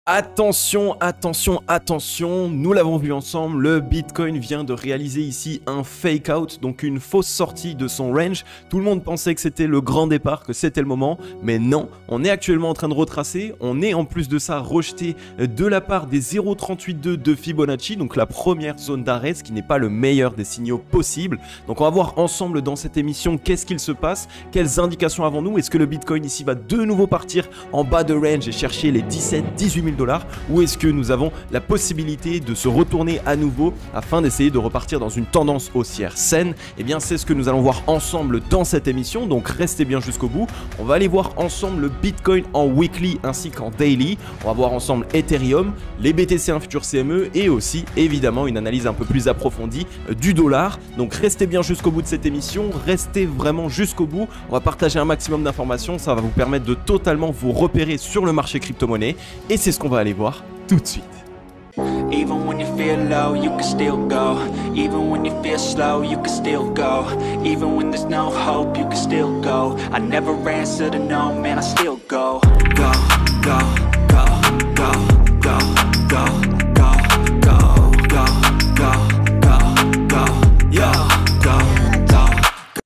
Attention, attention, attention, nous l'avons vu ensemble, le Bitcoin vient de réaliser ici un fake out, donc une fausse sortie de son range. Tout le monde pensait que c'était le grand départ, que c'était le moment, mais non, on est actuellement en train de retracer, on est en plus de ça rejeté de la part des 0,382 de Fibonacci, donc la première zone d'arrêt, ce qui n'est pas le meilleur des signaux possibles. Donc on va voir ensemble dans cette émission qu'est-ce qu'il se passe, quelles indications avons-nous, est-ce que le Bitcoin ici va de nouveau partir en bas de range et chercher les 17-18 000 $, ou est-ce que nous avons la possibilité de se retourner à nouveau afin d'essayer de repartir dans une tendance haussière saine? Eh bien c'est ce que nous allons voir ensemble dans cette émission, donc restez bien jusqu'au bout. On va aller voir ensemble le Bitcoin en weekly ainsi qu'en daily, on va voir ensemble Ethereum, les BTC1 futurs CME et aussi évidemment une analyse un peu plus approfondie du dollar. Donc restez bien jusqu'au bout de cette émission, restez vraiment jusqu'au bout, on va partager un maximum d'informations, ça va vous permettre de totalement vous repérer sur le marché crypto-monnaie et c'est ce qu'on va aller voir tout de suite. Even when you feel low, you can still go. Even when you feel slow, you can still go. Even when there's no hope, you can still go. I never answer to no, man, I still go. Go, go, go, go, go, go, go, go, go, go, go, go, yo, go.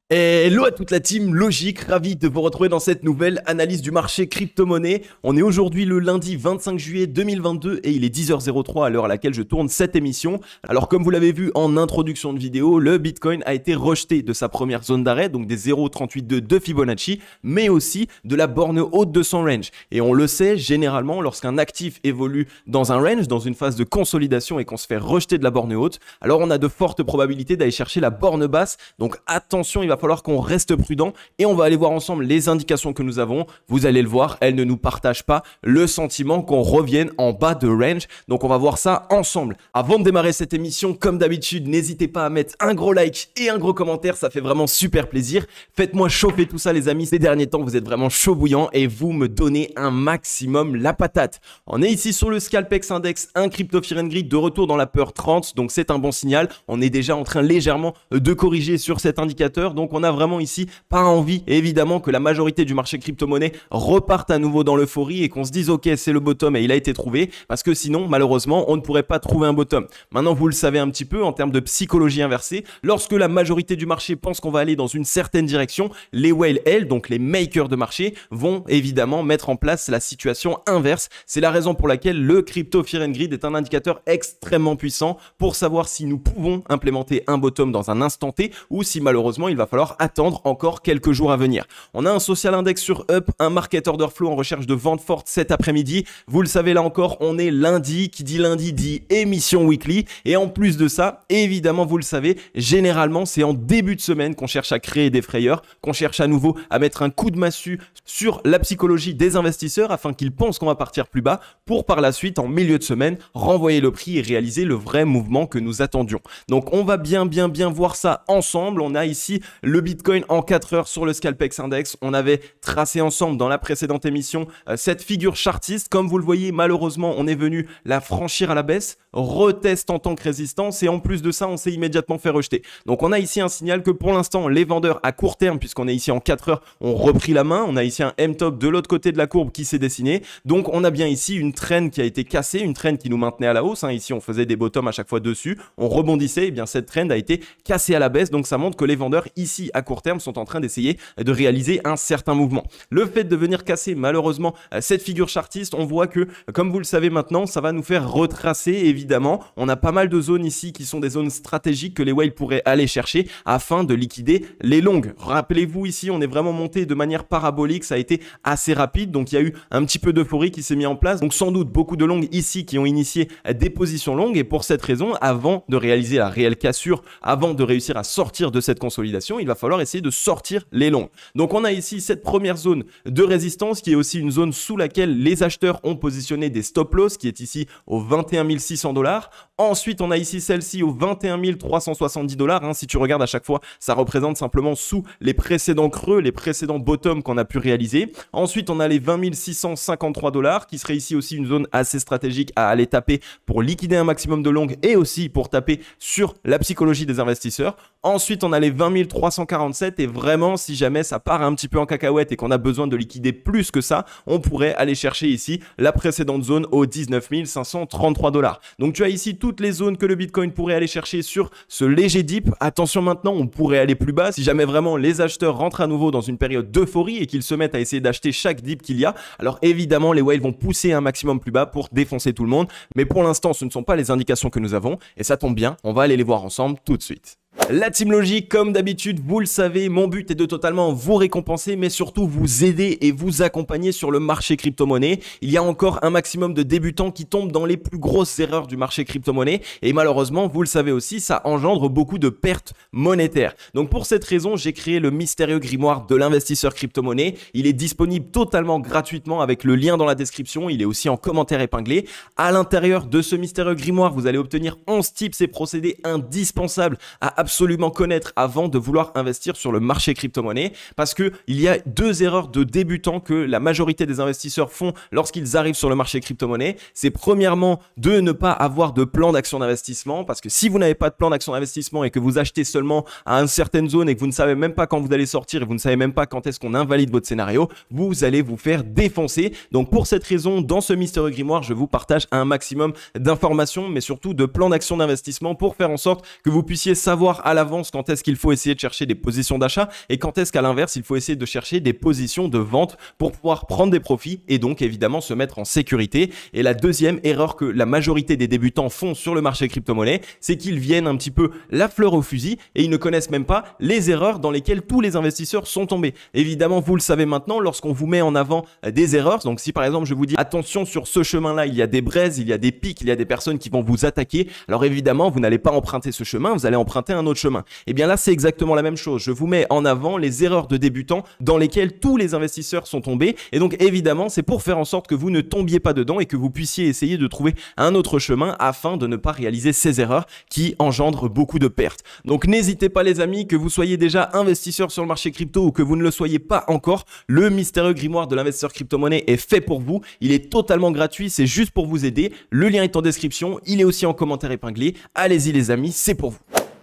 Hello à toute la team Logique, ravi de vous retrouver dans cette nouvelle analyse du marché crypto-monnaie. On est aujourd'hui le lundi 25 juillet 2022 et il est 10h03 à l'heure à laquelle je tourne cette émission. Alors comme vous l'avez vu en introduction de vidéo, le Bitcoin a été rejeté de sa première zone d'arrêt, donc des 0,382 de Fibonacci, mais aussi de la borne haute de son range. Et on le sait, généralement, lorsqu'un actif évolue dans un range, dans une phase de consolidation et qu'on se fait rejeter de la borne haute, alors on a de fortes probabilités d'aller chercher la borne basse. Donc attention, il va falloir qu'on reste prudent et on va aller voir ensemble les indications que nous avons. Vous allez le voir, elles ne nous partagent pas le sentiment qu'on revienne en bas de range. Donc on va voir ça ensemble. Avant de démarrer cette émission, comme d'habitude, n'hésitez pas à mettre un gros like et un gros commentaire, ça fait vraiment super plaisir. Faites-moi chauffer tout ça les amis, ces derniers temps vous êtes vraiment chaud bouillant et vous me donnez un maximum la patate. On est ici sur le Scalpex Index, un Crypto Fear and Greed de retour dans la peur 30, donc c'est un bon signal. On est déjà en train légèrement de corriger sur cet indicateur, donc on a vraiment ici pas envie évidemment que la majorité du marché crypto-monnaie reparte à nouveau dans l'euphorie et qu'on se dise ok c'est le bottom et il a été trouvé, parce que sinon malheureusement on ne pourrait pas trouver un bottom. Maintenant vous le savez un petit peu en termes de psychologie inversée, lorsque la majorité du marché pense qu'on va aller dans une certaine direction, les whales elles, donc les makers de marché, vont évidemment mettre en place la situation inverse. C'est la raison pour laquelle le Crypto Fear and Greed est un indicateur extrêmement puissant pour savoir si nous pouvons implémenter un bottom dans un instant T ou si malheureusement il va falloir attendre encore quelques jours à venir. On a un social index sur Up, un market order flow en recherche de vente forte cet après-midi. Vous le savez là encore, on est lundi, qui dit lundi dit émission weekly et en plus de ça, évidemment vous le savez, généralement c'est en début de semaine qu'on cherche à créer des frayeurs, qu'on cherche à nouveau à mettre un coup de massue sur la psychologie des investisseurs afin qu'ils pensent qu'on va partir plus bas pour par la suite en milieu de semaine renvoyer le prix et réaliser le vrai mouvement que nous attendions. Donc on va bien voir ça ensemble. On a ici le Bitcoin en 4 heures sur le Scalpex Index. On avait tracé ensemble dans la précédente émission cette figure chartiste. Comme vous le voyez, malheureusement, on est venu la franchir à la baisse, reteste en tant que résistance et en plus de ça, on s'est immédiatement fait rejeter. Donc on a ici un signal que pour l'instant, les vendeurs à court terme, puisqu'on est ici en 4 heures, ont repris la main. On a ici un M-top de l'autre côté de la courbe qui s'est dessiné. Donc on a bien ici une trend qui a été cassée, une trend qui nous maintenait à la hausse. Ici, on faisait des bottoms à chaque fois dessus. On rebondissait. Et bien cette trend a été cassée à la baisse. Donc ça montre que les vendeurs ici à court terme sont en train d'essayer de réaliser un certain mouvement. Le fait de venir casser malheureusement cette figure chartiste, on voit que comme vous le savez maintenant, ça va nous faire retracer évidemment. On a pas mal de zones ici qui sont des zones stratégiques que les whales pourraient aller chercher afin de liquider les longues. Rappelez-vous ici, on est vraiment monté de manière parabolique, ça a été assez rapide, donc il y a eu un petit peu d'euphorie qui s'est mis en place, donc sans doute beaucoup de longues ici qui ont initié des positions longues et pour cette raison, avant de réaliser la réelle cassure, avant de réussir à sortir de cette consolidation, il va falloir essayer de sortir les longs. Donc on a ici cette première zone de résistance qui est aussi une zone sous laquelle les acheteurs ont positionné des stop loss qui est ici au 21 600 $. Ensuite on a ici celle-ci au 21 370 $. Si tu regardes à chaque fois, ça représente simplement sous les précédents creux, les précédents bottoms qu'on a pu réaliser. Ensuite on a les 20 653 $ qui serait ici aussi une zone assez stratégique à aller taper pour liquider un maximum de longues et aussi pour taper sur la psychologie des investisseurs. Ensuite on a les 20 340 47 et vraiment si jamais ça part un petit peu en cacahuète et qu'on a besoin de liquider plus que ça, on pourrait aller chercher ici la précédente zone aux 19 533 $. Donc tu as ici toutes les zones que le Bitcoin pourrait aller chercher sur ce léger dip. Attention maintenant, on pourrait aller plus bas si jamais vraiment les acheteurs rentrent à nouveau dans une période d'euphorie et qu'ils se mettent à essayer d'acheter chaque dip qu'il y a. Alors évidemment, les whales vont pousser un maximum plus bas pour défoncer tout le monde. Mais pour l'instant, ce ne sont pas les indications que nous avons et ça tombe bien, on va aller les voir ensemble tout de suite. La Team Logic, comme d'habitude, vous le savez, mon but est de totalement vous récompenser, mais surtout vous aider et vous accompagner sur le marché crypto-monnaie. Il y a encore un maximum de débutants qui tombent dans les plus grosses erreurs du marché crypto-monnaie et malheureusement, vous le savez aussi, ça engendre beaucoup de pertes monétaires. Donc pour cette raison, j'ai créé le mystérieux grimoire de l'investisseur crypto-monnaie. Il est disponible totalement gratuitement avec le lien dans la description. Il est aussi en commentaire épinglé. À l'intérieur de ce mystérieux grimoire, vous allez obtenir 11 tips et procédés indispensables à absolument connaître avant de vouloir investir sur le marché crypto-monnaie parce que il y a deux erreurs de débutants que la majorité des investisseurs font lorsqu'ils arrivent sur le marché crypto-monnaie. C'est premièrement de ne pas avoir de plan d'action d'investissement parce que si vous n'avez pas de plan d'action d'investissement et que vous achetez seulement à une certaine zone et que vous ne savez même pas quand vous allez sortir et vous ne savez même pas quand est-ce qu'on invalide votre scénario, vous allez vous faire défoncer. Donc pour cette raison, dans ce mystérieux grimoire, je vous partage un maximum d'informations mais surtout de plans d'action d'investissement pour faire en sorte que vous puissiez savoir à l'avance quand est-ce qu'il faut essayer de chercher des positions d'achat et quand est-ce qu'à l'inverse il faut essayer de chercher des positions de vente pour pouvoir prendre des profits et donc évidemment se mettre en sécurité. Et la deuxième erreur que la majorité des débutants font sur le marché crypto-monnaie, c'est qu'ils viennent un petit peu la fleur au fusil et ils ne connaissent même pas les erreurs dans lesquelles tous les investisseurs sont tombés. Évidemment, vous le savez maintenant, lorsqu'on vous met en avant des erreurs, donc si par exemple je vous dis attention sur ce chemin-là, il y a des braises, il y a des pics, il y a des personnes qui vont vous attaquer, alors évidemment vous n'allez pas emprunter ce chemin, vous allez emprunter un autre chemin. Et bien là, c'est exactement la même chose. Je vous mets en avant les erreurs de débutants dans lesquelles tous les investisseurs sont tombés. Et donc, évidemment, c'est pour faire en sorte que vous ne tombiez pas dedans et que vous puissiez essayer de trouver un autre chemin afin de ne pas réaliser ces erreurs qui engendrent beaucoup de pertes. Donc, n'hésitez pas, les amis, que vous soyez déjà investisseur sur le marché crypto ou que vous ne le soyez pas encore. Le mystérieux grimoire de l'investisseur crypto-monnaie est fait pour vous. Il est totalement gratuit. C'est juste pour vous aider. Le lien est en description. Il est aussi en commentaire épinglé. Allez-y, les amis, c'est pour vous.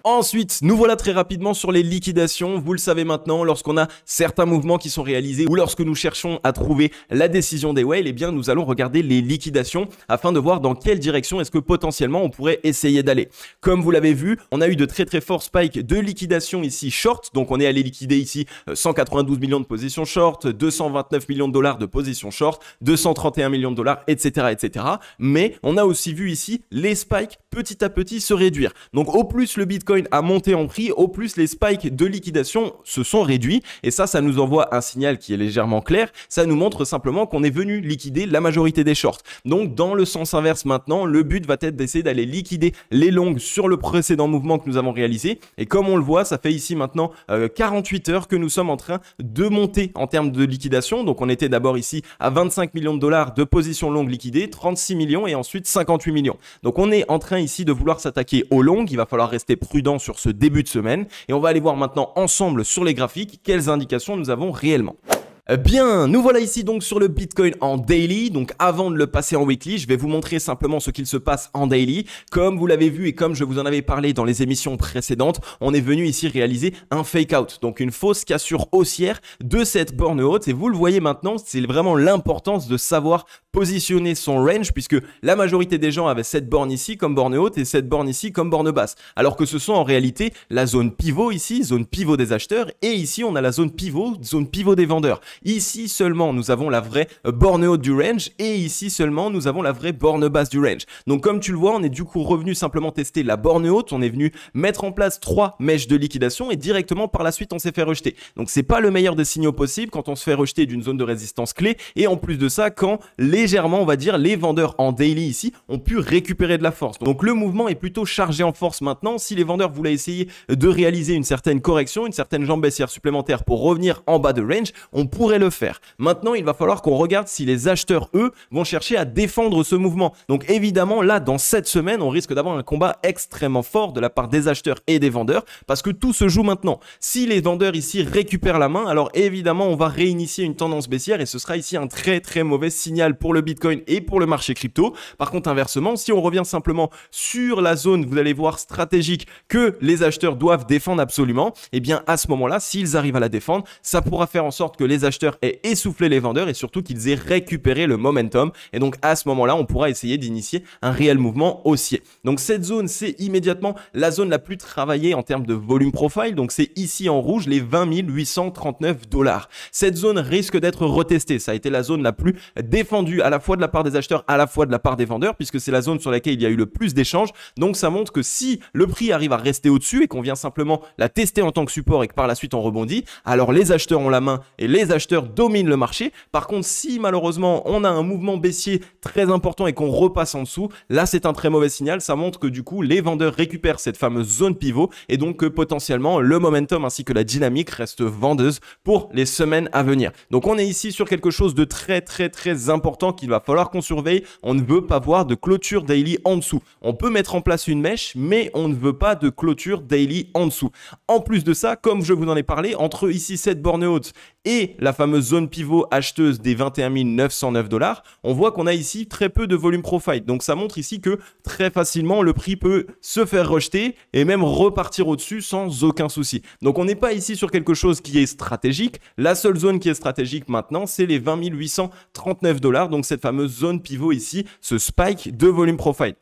Ensuite, nous voilà très rapidement sur les liquidations. Vous le savez maintenant, lorsqu'on a certains mouvements qui sont réalisés ou lorsque nous cherchons à trouver la décision des whales, eh bien, nous allons regarder les liquidations afin de voir dans quelle direction est-ce que potentiellement on pourrait essayer d'aller. Comme vous l'avez vu, on a eu de très forts spikes de liquidation ici short. Donc, on est allé liquider ici 192 millions de positions short, 229 millions de dollars de positions short, 231 millions de dollars, etc., etc. Mais on a aussi vu ici les spikes petit à petit se réduire. Donc, au plus le Bitcoin a monté en prix, au plus les spikes de liquidation se sont réduits et ça nous envoie un signal qui est légèrement clair. Ça nous montre simplement qu'on est venu liquider la majorité des shorts. Donc dans le sens inverse maintenant, le but va être d'essayer d'aller liquider les longues sur le précédent mouvement que nous avons réalisé et comme on le voit, ça fait ici maintenant 48 heures que nous sommes en train de monter en termes de liquidation. Donc on était d'abord ici à 25 millions de dollars de position longue liquidée, 36 millions et ensuite 58 millions. Donc on est en train ici de vouloir s'attaquer aux longues, il va falloir rester prudent sur ce début de semaine et on va aller voir maintenant ensemble sur les graphiques quelles indications nous avons réellement. Bien, nous voilà ici donc sur le Bitcoin en daily. Donc avant de le passer en weekly, je vais vous montrer simplement ce qu'il se passe en daily. Comme vous l'avez vu et comme je vous en avais parlé dans les émissions précédentes, on est venu ici réaliser un fake out, donc une fausse cassure haussière de cette borne haute. Et vous le voyez maintenant, c'est vraiment l'importance de savoir positionner son range puisque la majorité des gens avaient cette borne ici comme borne haute et cette borne ici comme borne basse. Alors que ce sont en réalité la zone pivot ici, zone pivot des acheteurs et ici on a la zone pivot des vendeurs. Ici seulement, nous avons la vraie borne haute du range et ici seulement, nous avons la vraie borne basse du range. Donc comme tu le vois, on est du coup revenu simplement tester la borne haute. On est venu mettre en place 3 mèches de liquidation et directement par la suite, on s'est fait rejeter. Donc c'est pas le meilleur des signaux possibles quand on se fait rejeter d'une zone de résistance clé et en plus de ça, quand légèrement, on va dire, les vendeurs en daily ici ont pu récupérer de la force. Donc le mouvement est plutôt chargé en force maintenant. Si les vendeurs voulaient essayer de réaliser une certaine correction, une certaine jambe baissière supplémentaire pour revenir en bas de range, on pourrait pourrait le faire. Maintenant, il va falloir qu'on regarde si les acheteurs, eux, vont chercher à défendre ce mouvement. Donc évidemment, là, dans cette semaine, on risque d'avoir un combat extrêmement fort de la part des acheteurs et des vendeurs parce que tout se joue maintenant. Si les vendeurs ici récupèrent la main, alors évidemment, on va réinitier une tendance baissière et ce sera ici un très très mauvais signal pour le Bitcoin et pour le marché crypto. Par contre, inversement, si on revient simplement sur la zone, vous allez voir stratégique que les acheteurs doivent défendre absolument, et bien à ce moment-là, s'ils arrivent à la défendre, ça pourra faire en sorte que les acheteurs aient essoufflé les vendeurs et surtout qu'ils aient récupéré le momentum. Et donc à ce moment-là, on pourra essayer d'initier un réel mouvement haussier. Donc cette zone, c'est immédiatement la zone la plus travaillée en termes de volume profile. Donc c'est ici en rouge les 20 839 $. Cette zone risque d'être retestée. Ça a été la zone la plus défendue à la fois de la part des acheteurs, à la fois de la part des vendeurs, puisque c'est la zone sur laquelle il y a eu le plus d'échanges. Donc ça montre que si le prix arrive à rester au-dessus et qu'on vient simplement la tester en tant que support et que par la suite on rebondit, alors les acheteurs ont la main et les acheteurs dominent le marché. Par contre, si malheureusement on a un mouvement baissier très important et qu'on repasse en dessous, là c'est un très mauvais signal. Ça montre que du coup les vendeurs récupèrent cette fameuse zone pivot et donc que potentiellement le momentum ainsi que la dynamique reste vendeuse pour les semaines à venir. Donc on est ici sur quelque chose de très important qu'il va falloir qu'on surveille. On ne veut pas voir de clôture daily en dessous. On peut mettre en place une mèche, mais on ne veut pas de clôture daily en dessous. En plus de ça, comme je vous en ai parlé, entre ici cette borne haute et la fameuse zone pivot acheteuse des 21 909 $, on voit qu'on a ici très peu de volume profile. Donc ça montre ici que très facilement le prix peut se faire rejeter et même repartir au-dessus sans aucun souci. Donc on n'est pas ici sur quelque chose qui est stratégique. La seule zone qui est stratégique maintenant, c'est les 20 839 $. Donc cette fameuse zone pivot ici, ce spike de volume profile.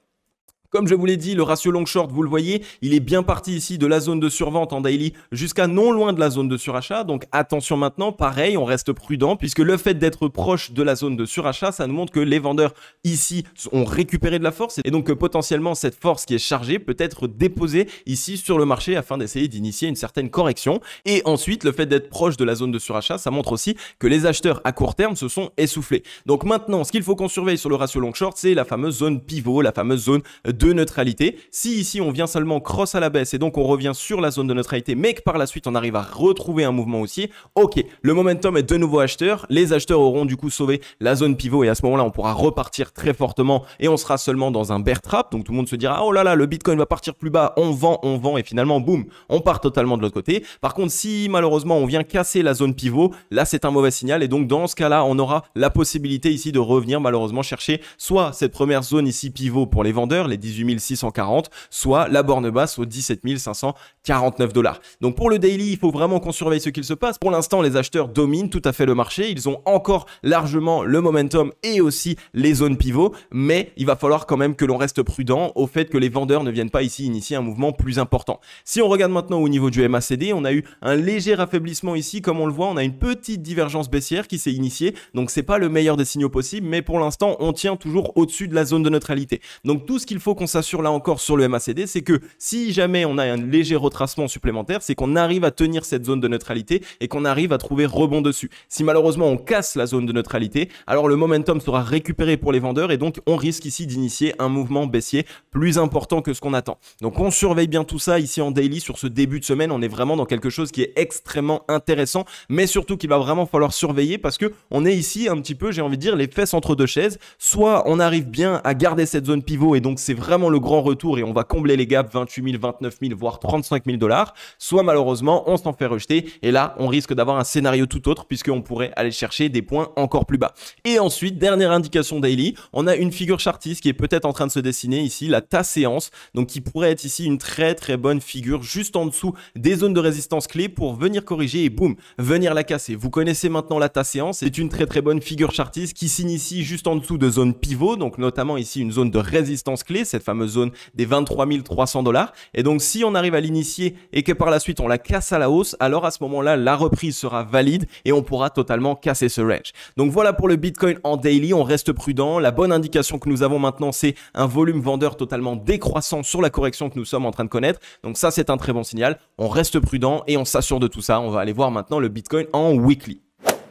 Comme je vous l'ai dit, le ratio long short, vous le voyez, il est bien parti ici de la zone de survente en daily jusqu'à non loin de la zone de surachat. Donc attention maintenant, pareil, on reste prudent puisque le fait d'être proche de la zone de surachat, ça nous montre que les vendeurs ici ont récupéré de la force et donc que potentiellement cette force qui est chargée peut être déposée ici sur le marché afin d'essayer d'initier une certaine correction. Et ensuite, le fait d'être proche de la zone de surachat, ça montre aussi que les acheteurs à court terme se sont essoufflés. Donc maintenant, ce qu'il faut qu'on surveille sur le ratio long short, c'est la fameuse zone pivot, la fameuse zone de neutralité. Si ici on vient seulement cross à la baisse et donc on revient sur la zone de neutralité mais que par la suite on arrive à retrouver un mouvement haussier, ok, le momentum est de nouveau acheteur, les acheteurs auront du coup sauvé la zone pivot et à ce moment là on pourra repartir très fortement et on sera seulement dans un bear trap, donc tout le monde se dira oh là là le Bitcoin va partir plus bas, on vend et finalement boum, on part totalement de l'autre côté. Par contre si malheureusement on vient casser la zone pivot, là c'est un mauvais signal et donc dans ce cas là on aura la possibilité ici de revenir malheureusement chercher soit cette première zone ici pivot pour les vendeurs, les 18 640, soit la borne basse aux 17 549 $. Donc pour le daily, il faut vraiment qu'on surveille ce qu'il se passe. Pour l'instant, les acheteurs dominent tout à fait le marché. Ils ont encore largement le momentum et aussi les zones pivots, mais il va falloir quand même que l'on reste prudent au fait que les vendeurs ne viennent pas ici initier un mouvement plus important. Si on regarde maintenant au niveau du MACD, on a eu un léger affaiblissement ici. Comme on le voit, on a une petite divergence baissière qui s'est initiée. Donc c'est pas le meilleur des signaux possibles, mais pour l'instant, on tient toujours au-dessus de la zone de neutralité. Donc tout ce qu'il faut qu'on s'assure là encore sur le MACD, c'est que si jamais on a un léger retracement supplémentaire, c'est qu'on arrive à tenir cette zone de neutralité et qu'on arrive à trouver rebond dessus. Si malheureusement on casse la zone de neutralité, alors le momentum sera récupéré pour les vendeurs et donc on risque ici d'initier un mouvement baissier plus important que ce qu'on attend. Donc on surveille bien tout ça ici en daily sur ce début de semaine. On est vraiment dans quelque chose qui est extrêmement intéressant, mais surtout qu'il va vraiment falloir surveiller parce que on est ici un petit peu, j'ai envie de dire, les fesses entre deux chaises. Soit on arrive bien à garder cette zone pivot et donc c'est vraiment le grand retour et on va combler les gaps 28 000, 29 000, voire 35 000 $. Soit malheureusement, on s'en fait rejeter et là, on risque d'avoir un scénario tout autre puisqu'on pourrait aller chercher des points encore plus bas. Et ensuite, dernière indication daily, on a une figure chartiste qui est peut-être en train de se dessiner ici, la ta-séance, donc qui pourrait être ici une très bonne figure juste en dessous des zones de résistance clés pour venir corriger et boum, venir la casser. Vous connaissez maintenant la ta-séance, c'est une très bonne figure chartiste qui s'initie juste en dessous de zone pivot, donc notamment ici une zone de résistance clé, cette fameuse zone des 23 300 $. Et donc si on arrive à l'initier et que par la suite on la casse à la hausse, alors à ce moment-là la reprise sera valide et on pourra totalement casser ce range. Donc voilà pour le Bitcoin en daily, on reste prudent. La bonne indication que nous avons maintenant, c'est un volume vendeur totalement décroissant sur la correction que nous sommes en train de connaître. Donc ça c'est un très bon signal, on reste prudent et on s'assure de tout ça. On va aller voir maintenant le Bitcoin en weekly.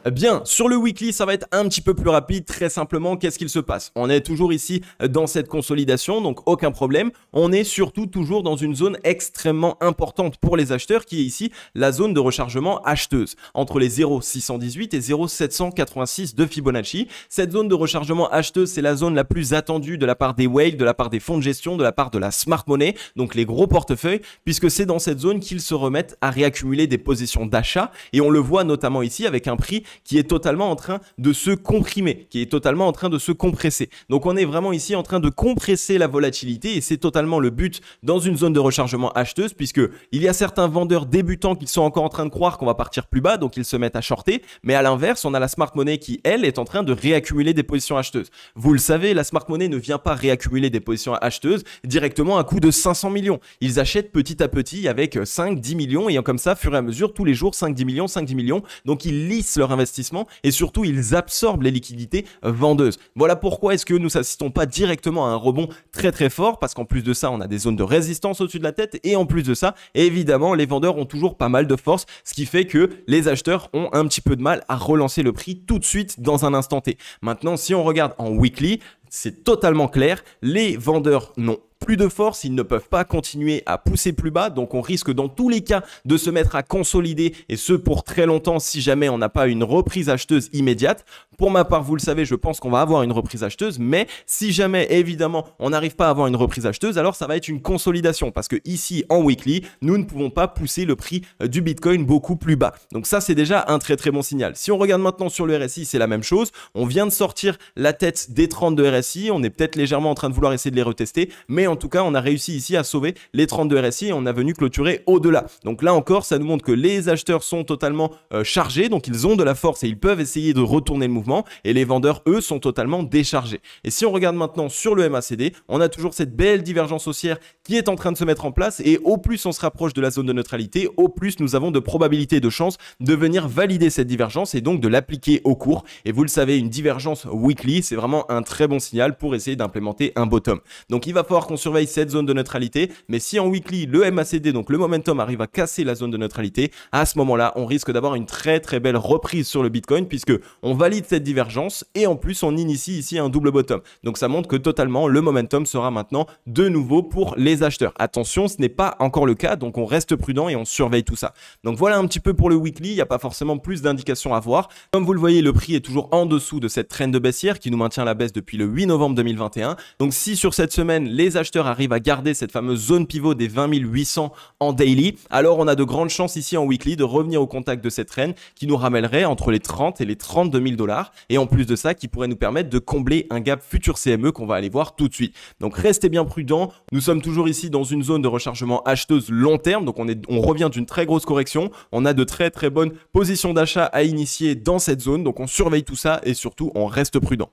Bien, sur le weekly, ça va être un petit peu plus rapide. Très simplement, qu'est-ce qu'il se passe? On est toujours ici dans cette consolidation, donc aucun problème. On est surtout toujours dans une zone extrêmement importante pour les acheteurs, qui est ici la zone de rechargement acheteuse, entre les 0,618 et 0,786 de Fibonacci. Cette zone de rechargement acheteuse, c'est la zone la plus attendue de la part des whales, de la part des fonds de gestion, de la part de la smart money, donc les gros portefeuilles, puisque c'est dans cette zone qu'ils se remettent à réaccumuler des positions d'achat. Et on le voit notamment ici avec un prix qui est totalement en train de se comprimer, qui est totalement en train de se compresser. Donc on est vraiment ici en train de compresser la volatilité et c'est totalement le but dans une zone de rechargement acheteuse, puisque il y a certains vendeurs débutants qui sont encore en train de croire qu'on va partir plus bas, donc ils se mettent à shorter. Mais à l'inverse, on a la smart money qui, elle, est en train de réaccumuler des positions acheteuses. Vous le savez, la smart money ne vient pas réaccumuler des positions acheteuses directement à coût de 500 millions. Ils achètent petit à petit avec 5-10 millions et comme ça, fur et à mesure, tous les jours, 5-10 millions, 5-10 millions. Donc ils lissent leur investissement et surtout ils absorbent les liquidités vendeuses. Voilà pourquoi est-ce que nous n'assistons pas directement à un rebond très très fort, parce qu'en plus de ça on a des zones de résistance au-dessus de la tête et en plus de ça évidemment les vendeurs ont toujours pas mal de force, ce qui fait que les acheteurs ont un petit peu de mal à relancer le prix tout de suite dans un instant T. Maintenant si on regarde en weekly, c'est totalement clair, les vendeurs n'ont plus de force, ils ne peuvent pas continuer à pousser plus bas, donc on risque dans tous les cas de se mettre à consolider et ce pour très longtemps si jamais on n'a pas une reprise acheteuse immédiate. Pour ma part, vous le savez, je pense qu'on va avoir une reprise acheteuse, mais si jamais évidemment on n'arrive pas à avoir une reprise acheteuse, alors ça va être une consolidation parce que ici en weekly, nous ne pouvons pas pousser le prix du Bitcoin beaucoup plus bas. Donc ça c'est déjà un très très bon signal. Si on regarde maintenant sur le RSI, c'est la même chose. On vient de sortir la tête des 30 de RSI, on est peut-être légèrement en train de vouloir essayer de les retester, mais en tout cas, on a réussi ici à sauver les 32 RSI et on a venu clôturer au-delà. Donc là encore, ça nous montre que les acheteurs sont totalement chargés, donc ils ont de la force et ils peuvent essayer de retourner le mouvement et les vendeurs, eux, sont totalement déchargés. Et si on regarde maintenant sur le MACD, on a toujours cette belle divergence haussière qui est en train de se mettre en place et au plus on se rapproche de la zone de neutralité, au plus nous avons de probabilités et de chances de venir valider cette divergence et donc de l'appliquer au cours. Et vous le savez, une divergence weekly, c'est vraiment un très bon signal pour essayer d'implémenter un bottom. Donc il va falloir qu'on surveille cette zone de neutralité, mais si en weekly le MACD, donc le momentum, arrive à casser la zone de neutralité, à ce moment-là on risque d'avoir une très très belle reprise sur le Bitcoin puisque on valide cette divergence et en plus on initie ici un double bottom. Donc ça montre que totalement le momentum sera maintenant de nouveau pour les acheteurs. Attention, ce n'est pas encore le cas, donc on reste prudent et on surveille tout ça. Donc voilà un petit peu pour le weekly, il n'y a pas forcément plus d'indications à voir. Comme vous le voyez, le prix est toujours en dessous de cette trend de baissière qui nous maintient la baisse depuis le 8 novembre 2021. Donc si sur cette semaine les acheteurs arrivent à garder cette fameuse zone pivot des 20 800 en daily, alors on a de grandes chances ici en weekly de revenir au contact de cette trend qui nous ramènerait entre les 30 et les 32 000 $. Et en plus de ça, qui pourrait nous permettre de combler un gap futur CME qu'on va aller voir tout de suite. Donc restez bien prudents. Nous sommes toujours ici dans une zone de rechargement acheteuse long terme. Donc on revient d'une très grosse correction. On a de très très bonnes positions d'achat à initier dans cette zone. Donc on surveille tout ça et surtout on reste prudent.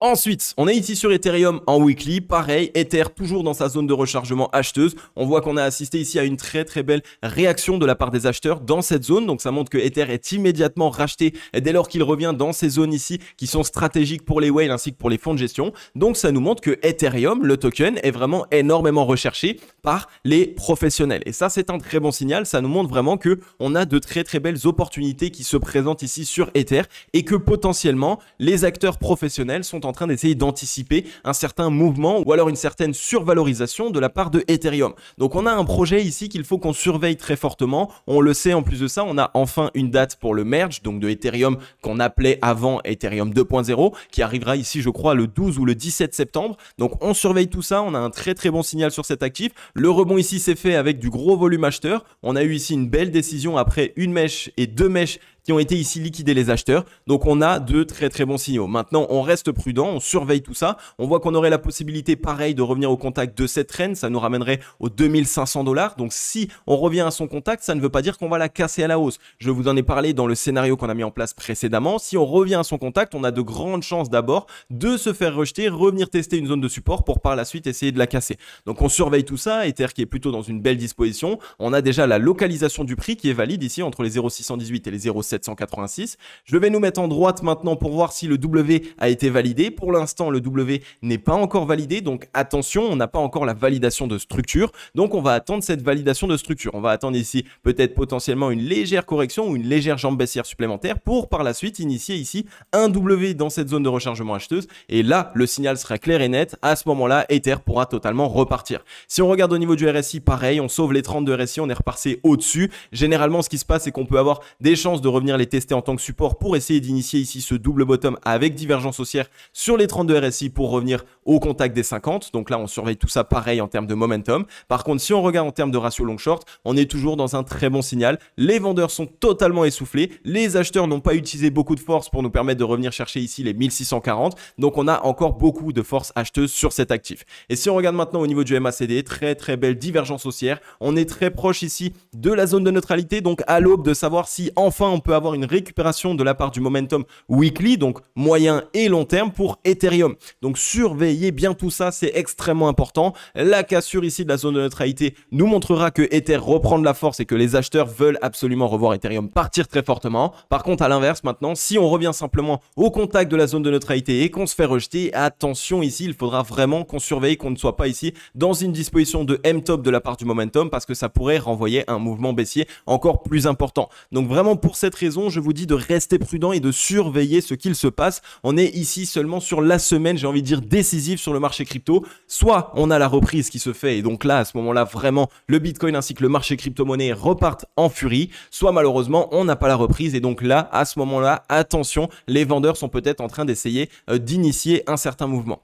Ensuite, on est ici sur Ethereum en weekly, pareil, Ether toujours dans sa zone de rechargement acheteuse. On voit qu'on a assisté ici à une très très belle réaction de la part des acheteurs dans cette zone. Donc ça montre que Ether est immédiatement racheté dès lors qu'il revient dans ces zones ici qui sont stratégiques pour les whales ainsi que pour les fonds de gestion. Donc ça nous montre que Ethereum, le token, est vraiment énormément recherché par les professionnels. Et ça c'est un très bon signal, ça nous montre vraiment que on a de très très belles opportunités qui se présentent ici sur Ether et que potentiellement les acteurs professionnels sont en train d'essayer d'anticiper un certain mouvement ou alors une certaine survalorisation de la part de Ethereum. Donc on a un projet ici qu'il faut qu'on surveille très fortement. On le sait, en plus de ça, on a enfin une date pour le merge, donc de Ethereum qu'on appelait avant Ethereum 2.0, qui arrivera ici, je crois, le 12 ou le 17 septembre. Donc on surveille tout ça, on a un très très bon signal sur cet actif. Le rebond ici s'est fait avec du gros volume acheteur. On a eu ici une belle décision après une mèche et deux mèches qui ont été ici liquidés les acheteurs. Donc on a de très très bons signaux. Maintenant on reste prudent, on surveille tout ça. On voit qu'on aurait la possibilité pareil de revenir au contact de cette trend, ça nous ramènerait aux 2500 $. Donc si on revient à son contact, ça ne veut pas dire qu'on va la casser à la hausse. Je vous en ai parlé dans le scénario qu'on a mis en place précédemment. Si on revient à son contact, on a de grandes chances d'abord de se faire rejeter, revenir tester une zone de support pour par la suite essayer de la casser. Donc on surveille tout ça, Ether qui est plutôt dans une belle disposition. On a déjà la localisation du prix qui est valide ici entre les 0,618 et les 0,7 786. Je vais nous mettre en droite maintenant pour voir si le W a été validé. Pour l'instant, le W n'est pas encore validé, donc attention, on n'a pas encore la validation de structure, donc on va attendre cette validation de structure. On va attendre ici peut-être potentiellement une légère correction ou une légère jambe baissière supplémentaire pour par la suite initier ici un W dans cette zone de rechargement acheteuse, et là, le signal sera clair et net. À ce moment-là, Ether pourra totalement repartir. Si on regarde au niveau du RSI, pareil, on sauve les 30 de RSI, on est repassé au-dessus. Généralement, ce qui se passe, c'est qu'on peut avoir des chances de revenir les tester en tant que support pour essayer d'initier ici ce double bottom avec divergence haussière sur les 30 de RSI pour revenir au contact des 50. Donc là, on surveille tout ça pareil en termes de momentum. Par contre, si on regarde en termes de ratio long-short, on est toujours dans un très bon signal. Les vendeurs sont totalement essoufflés. Les acheteurs n'ont pas utilisé beaucoup de force pour nous permettre de revenir chercher ici les 1640. Donc, on a encore beaucoup de force acheteuse sur cet actif. Et si on regarde maintenant au niveau du MACD, très belle divergence haussière. On est très proche ici de la zone de neutralité. Donc, à l'aube de savoir si enfin on peut avoir une récupération de la part du momentum weekly, donc moyen et long terme pour Ethereum. Donc, surveillez bien tout ça, c'est extrêmement important. La cassure ici de la zone de neutralité nous montrera que Ether reprend de la force et que les acheteurs veulent absolument revoir Ethereum partir très fortement. Par contre, à l'inverse, maintenant, si on revient simplement au contact de la zone de neutralité et qu'on se fait rejeter, attention ici, il faudra vraiment qu'on surveille qu'on ne soit pas ici dans une disposition de M-top de la part du momentum parce que ça pourrait renvoyer un mouvement baissier encore plus important. Donc vraiment pour cette raison, je vous dis de rester prudent et de surveiller ce qu'il se passe. On est ici seulement sur la semaine, j'ai envie de dire décisive sur le marché crypto. Soit on a la reprise qui se fait et donc là, à ce moment-là, vraiment, le Bitcoin ainsi que le marché crypto-monnaie repartent en furie. Soit malheureusement, on n'a pas la reprise et donc là, à ce moment-là, attention, les vendeurs sont peut-être en train d'essayer d'initier un certain mouvement.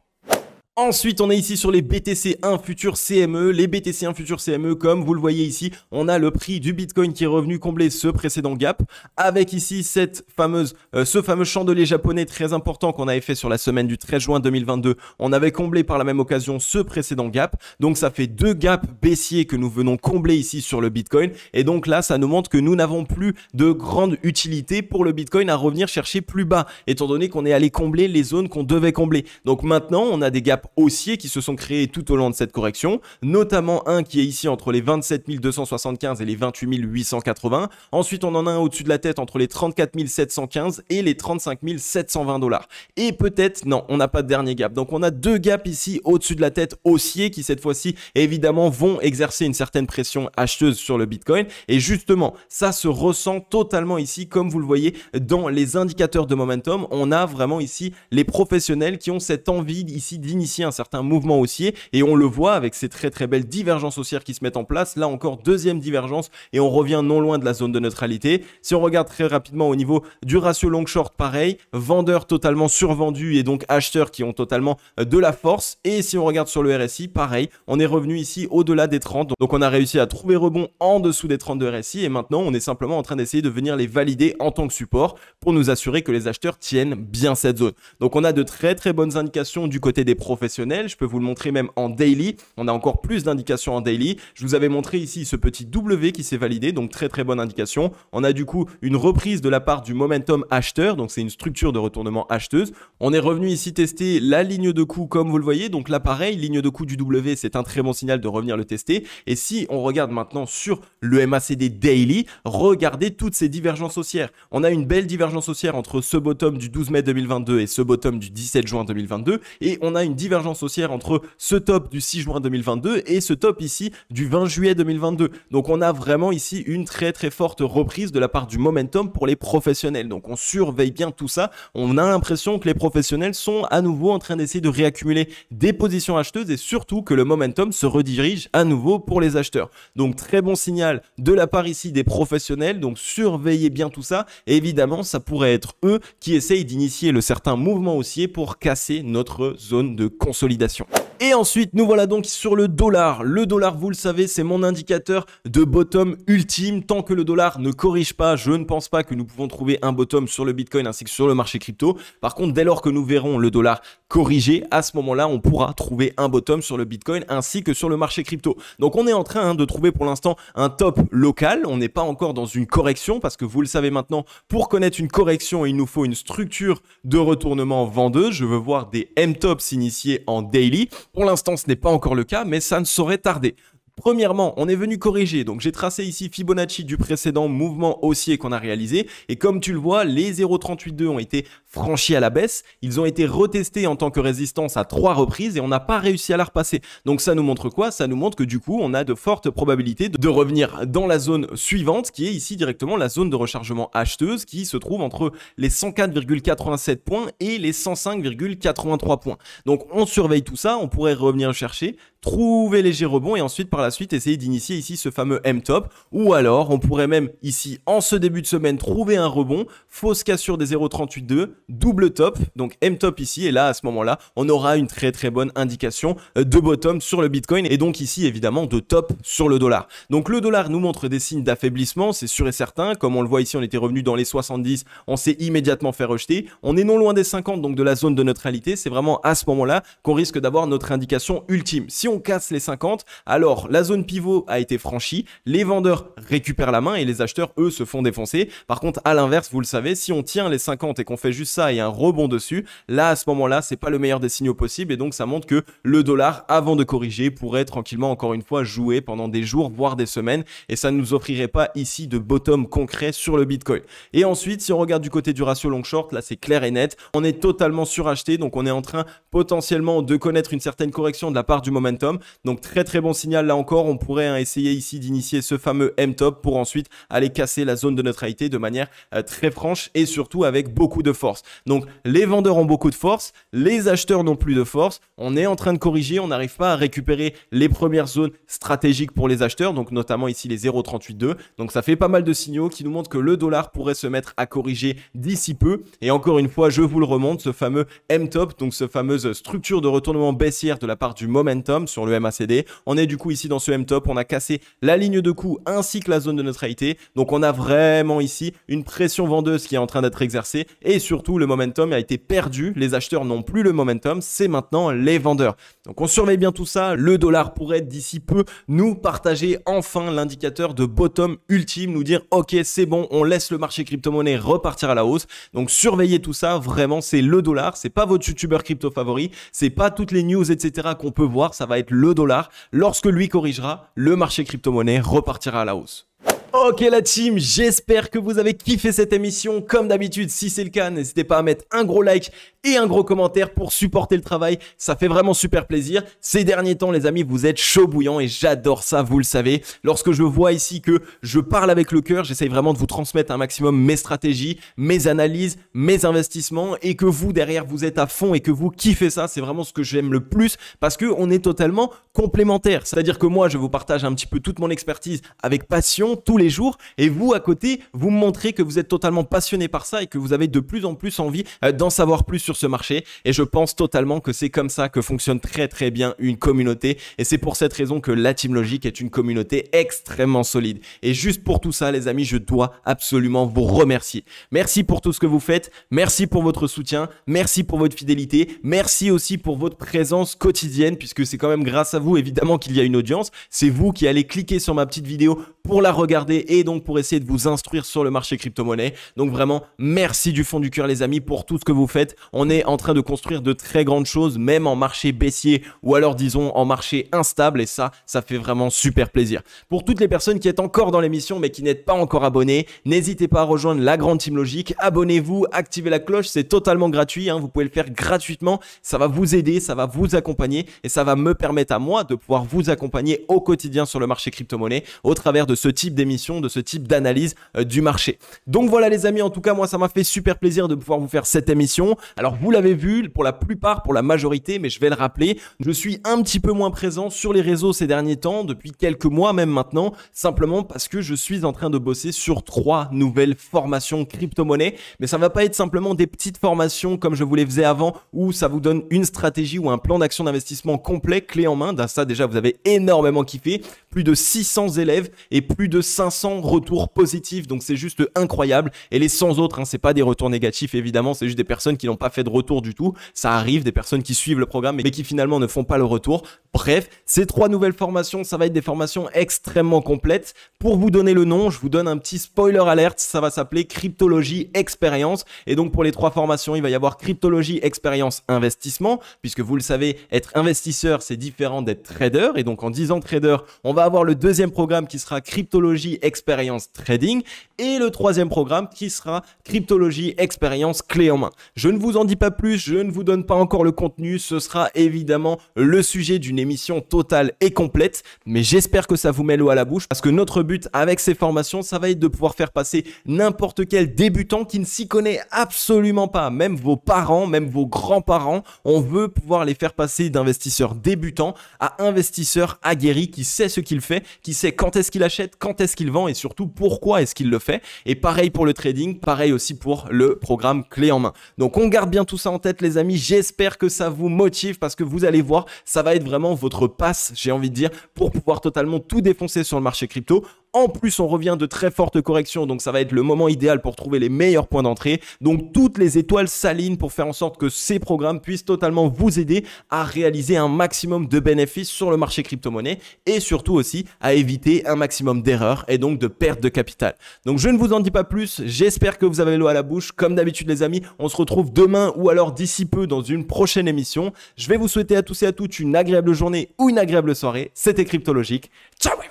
Ensuite, on est ici sur les BTC1 futurs CME. Les BTC1 futurs CME, comme vous le voyez ici, on a le prix du Bitcoin qui est revenu combler ce précédent gap avec ici ce fameux chandelier japonais très important qu'on avait fait sur la semaine du 13 juin 2022. On avait comblé par la même occasion ce précédent gap. Donc, ça fait deux gaps baissiers que nous venons combler ici sur le Bitcoin. Et donc là, ça nous montre que nous n'avons plus de grande utilité pour le Bitcoin à revenir chercher plus bas, étant donné qu'on est allé combler les zones qu'on devait combler. Donc maintenant, on a des gaps haussiers qui se sont créés tout au long de cette correction, notamment un qui est ici entre les 27 275 et les 28 880. Ensuite, on en a un au-dessus de la tête entre les 34 715 et les 35 720 $. Et peut-être, non, on n'a pas de dernier gap. Donc, on a deux gaps ici au-dessus de la tête haussiers qui, cette fois-ci, évidemment, vont exercer une certaine pression acheteuse sur le Bitcoin. Et justement, ça se ressent totalement ici, comme vous le voyez, dans les indicateurs de momentum. On a vraiment ici les professionnels qui ont cette envie ici d'initier un certain mouvement haussier et on le voit avec ces très belles divergences haussières qui se mettent en place. Là encore, deuxième divergence et on revient non loin de la zone de neutralité. Si on regarde très rapidement au niveau du ratio long short, pareil, vendeurs totalement survendus et donc acheteurs qui ont totalement de la force. Et si on regarde sur le RSI, pareil, on est revenu ici au-delà des 30. Donc on a réussi à trouver rebond en dessous des 30 de RSI et maintenant on est simplement en train d'essayer de venir les valider en tant que support pour nous assurer que les acheteurs tiennent bien cette zone. Donc on a de très bonnes indications du côté des professionnels. Je peux vous le montrer même en daily. On a encore plus d'indications en daily. Je vous avais montré ici ce petit W qui s'est validé, donc très bonne indication. On a du coup une reprise de la part du momentum acheteur, donc c'est une structure de retournement acheteuse. On est revenu ici tester la ligne de coup comme vous le voyez, donc là pareil, ligne de coup du W, c'est un très bon signal de revenir le tester. Et si on regarde maintenant sur le MACD daily, regardez toutes ces divergences haussières. On a une belle divergence haussière entre ce bottom du 12 mai 2022 et ce bottom du 17 juin 2022 et on a une divergence haussière entre ce top du 6 juin 2022 et ce top ici du 20 juillet 2022. Donc on a vraiment ici une très forte reprise de la part du momentum pour les professionnels. Donc on surveille bien tout ça. On a l'impression que les professionnels sont à nouveau en train d'essayer de réaccumuler des positions acheteuses et surtout que le momentum se redirige à nouveau pour les acheteurs. Donc très bon signal de la part ici des professionnels. Donc surveillez bien tout ça. Et évidemment, ça pourrait être eux qui essayent d'initier le certain mouvement haussier pour casser notre zone de consolidation. Et ensuite, nous voilà donc sur le dollar. Le dollar, vous le savez, c'est mon indicateur de bottom ultime. Tant que le dollar ne corrige pas, je ne pense pas que nous pouvons trouver un bottom sur le Bitcoin ainsi que sur le marché crypto. Par contre, dès lors que nous verrons le dollar corriger, à ce moment-là, on pourra trouver un bottom sur le Bitcoin ainsi que sur le marché crypto. Donc, on est en train de trouver pour l'instant un top local. On n'est pas encore dans une correction parce que vous le savez maintenant, pour connaître une correction, il nous faut une structure de retournement vendeuse. Je veux voir des M-tops s'initier en daily. Pour l'instant, ce n'est pas encore le cas, mais ça ne saurait tarder. Premièrement, on est venu corriger, donc j'ai tracé ici Fibonacci du précédent mouvement haussier qu'on a réalisé, et comme tu le vois, les 0,382 ont été franchis à la baisse, ils ont été retestés en tant que résistance à 3 reprises et on n'a pas réussi à la repasser. Donc ça nous montre quoi? Ça nous montre que du coup, on a de fortes probabilités de revenir dans la zone suivante, qui est ici directement la zone de rechargement acheteuse, qui se trouve entre les 104,87 points et les 105,83 points. Donc on surveille tout ça, on pourrait revenir chercher, trouver léger rebond et ensuite par la suite essayer d'initier ici ce fameux M-top, ou alors on pourrait même ici en ce début de semaine trouver un rebond, fausse cassure des 0,382, double top, donc M-top ici, et là à ce moment-là on aura une très bonne indication de bottom sur le Bitcoin et donc ici évidemment de top sur le dollar. Donc le dollar nous montre des signes d'affaiblissement, c'est sûr et certain, comme on le voit ici on était revenu dans les 70, on s'est immédiatement fait rejeter, on est non loin des 50 donc de la zone de neutralité, c'est vraiment à ce moment-là qu'on risque d'avoir notre indication ultime. Si on casse les 50, alors la zone pivot a été franchie, les vendeurs récupèrent la main et les acheteurs eux se font défoncer. Par contre à l'inverse, vous le savez, si on tient les 50 et qu'on fait juste ça et un rebond dessus, là à ce moment-là c'est pas le meilleur des signaux possibles et donc ça montre que le dollar avant de corriger pourrait tranquillement encore une fois jouer pendant des jours voire des semaines et ça ne nous offrirait pas ici de bottom concret sur le Bitcoin. Et ensuite si on regarde du côté du ratio long short, là c'est clair et net, on est totalement suracheté, donc on est en train potentiellement de connaître une certaine correction de la part du momentum, donc très bon signal là encore, on pourrait essayer ici d'initier ce fameux M-top pour ensuite aller casser la zone de neutralité de manière très franche et surtout avec beaucoup de force. Donc les vendeurs ont beaucoup de force, les acheteurs n'ont plus de force, on est en train de corriger, on n'arrive pas à récupérer les premières zones stratégiques pour les acheteurs, donc notamment ici les 0,382, donc ça fait pas mal de signaux qui nous montrent que le dollar pourrait se mettre à corriger d'ici peu et encore une fois je vous le remonte, ce fameux M-top, donc ce fameuse structure de retournement baissière de la part du momentum sur le MACD, on est du coup ici dans ce M-top, on a cassé la ligne de coup ainsi que la zone de neutralité, donc on a vraiment ici une pression vendeuse qui est en train d'être exercée et surtout le momentum a été perdu, les acheteurs n'ont plus le momentum, c'est maintenant les vendeurs. Donc on surveille bien tout ça, le dollar pourrait d'ici peu nous partager enfin l'indicateur de bottom ultime, nous dire ok c'est bon, on laisse le marché crypto-monnaie repartir à la hausse. Donc surveillez tout ça, vraiment c'est le dollar, c'est pas votre youtubeur crypto favori, c'est pas toutes les news etc qu'on peut voir, ça va être le dollar. Lorsque lui corrigera, le marché crypto-monnaie repartira à la hausse. Ok la team, j'espère que vous avez kiffé cette émission. Comme d'habitude, si c'est le cas, n'hésitez pas à mettre un gros like et un gros commentaire pour supporter le travail. Ça fait vraiment super plaisir. Ces derniers temps, les amis, vous êtes chaud bouillant et j'adore ça, vous le savez. Lorsque je vois ici que je parle avec le cœur, j'essaye vraiment de vous transmettre un maximum mes stratégies, mes analyses, mes investissements et que vous, derrière, vous êtes à fond et que vous kiffez ça. C'est vraiment ce que j'aime le plus parce qu'on est totalement complémentaires. C'est-à-dire que moi, je vous partage un petit peu toute mon expertise avec passion tous les jours et vous à côté vous me montrez que vous êtes totalement passionné par ça et que vous avez de plus en plus envie d'en savoir plus sur ce marché et je pense totalement que c'est comme ça que fonctionne très bien une communauté et c'est pour cette raison que la Team Logic est une communauté extrêmement solide et juste pour tout ça les amis je dois absolument vous remercier. Merci pour tout ce que vous faites, merci pour votre soutien, merci pour votre fidélité, merci aussi pour votre présence quotidienne puisque c'est quand même grâce à vous évidemment qu'il y a une audience, c'est vous qui allez cliquer sur ma petite vidéo pour la regarder et donc pour essayer de vous instruire sur le marché crypto-monnaie. Donc vraiment, merci du fond du cœur les amis pour tout ce que vous faites. On est en train de construire de très grandes choses, même en marché baissier ou alors disons en marché instable et ça fait vraiment super plaisir. Pour toutes les personnes qui êtes encore dans l'émission mais qui n'êtes pas encore abonnés, n'hésitez pas à rejoindre la grande Team Logic. Abonnez-vous, activez la cloche, c'est totalement gratuit, hein. Vous pouvez le faire gratuitement, ça va vous aider, ça va vous accompagner et ça va me permettre à moi de pouvoir vous accompagner au quotidien sur le marché crypto-monnaie au travers de ce type d'émission, de ce type d'analyse du marché. Donc voilà les amis, en tout cas moi ça m'a fait super plaisir de pouvoir vous faire cette émission. Alors vous l'avez vu, pour la plupart, pour la majorité, mais je vais le rappeler, je suis un petit peu moins présent sur les réseaux ces derniers temps, depuis quelques mois même maintenant, simplement parce que je suis en train de bosser sur 3 nouvelles formations crypto-monnaie, mais ça va pas être simplement des petites formations comme je vous les faisais avant, où ça vous donne une stratégie ou un plan d'action d'investissement complet, clé en main. Ça déjà vous avez énormément kiffé, plus de 600 élèves et plus de 500 retours positifs, donc c'est juste incroyable. Et les 100 autres, hein, c'est pas des retours négatifs évidemment, c'est juste des personnes qui n'ont pas fait de retour du tout. Ça arrive, des personnes qui suivent le programme mais qui finalement ne font pas le retour. Bref, ces 3 nouvelles formations, ça va être des formations extrêmement complètes. Pour vous donner le nom, je vous donne un petit spoiler alert, ça va s'appeler Cryptologie Expérience. Et donc pour les 3 formations, il va y avoir Cryptologie Expérience Investissement, puisque vous le savez, être investisseur, c'est différent d'être trader. Et donc en 10 ans trader, on va avoir le deuxième programme qui sera Cryptologie Expérience Trading et le troisième programme qui sera Cryptologie Expérience Clé en main. Je ne vous en dis pas plus, je ne vous donne pas encore le contenu, ce sera évidemment le sujet d'une émission totale et complète, mais j'espère que ça vous met l'eau à la bouche parce que notre but avec ces formations, ça va être de pouvoir faire passer n'importe quel débutant qui ne s'y connaît absolument pas, même vos parents, même vos grands-parents, on veut pouvoir les faire passer d'investisseurs débutants à investisseurs aguerris qui sait ce qu'il fait, qui sait quand est-ce qu'il achète, quand est-ce qu'il vend et surtout pourquoi est-ce qu'il le fait. Et pareil pour le trading, pareil aussi pour le programme clé en main. Donc on garde bien tout ça en tête les amis, j'espère que ça vous motive parce que vous allez voir, ça va être vraiment votre passe, j'ai envie de dire, pour pouvoir totalement tout défoncer sur le marché crypto. En plus, on revient de très fortes corrections, donc ça va être le moment idéal pour trouver les meilleurs points d'entrée. Donc toutes les étoiles s'alignent pour faire en sorte que ces programmes puissent totalement vous aider à réaliser un maximum de bénéfices sur le marché crypto-monnaie et surtout aussi à éviter un maximum d'erreurs et donc de perte de capital. Donc je ne vous en dis pas plus, j'espère que vous avez l'eau à la bouche. Comme d'habitude les amis, on se retrouve demain ou alors d'ici peu dans une prochaine émission. Je vais vous souhaiter à tous et à toutes une agréable journée ou une agréable soirée. C'était Cryptologique. Ciao!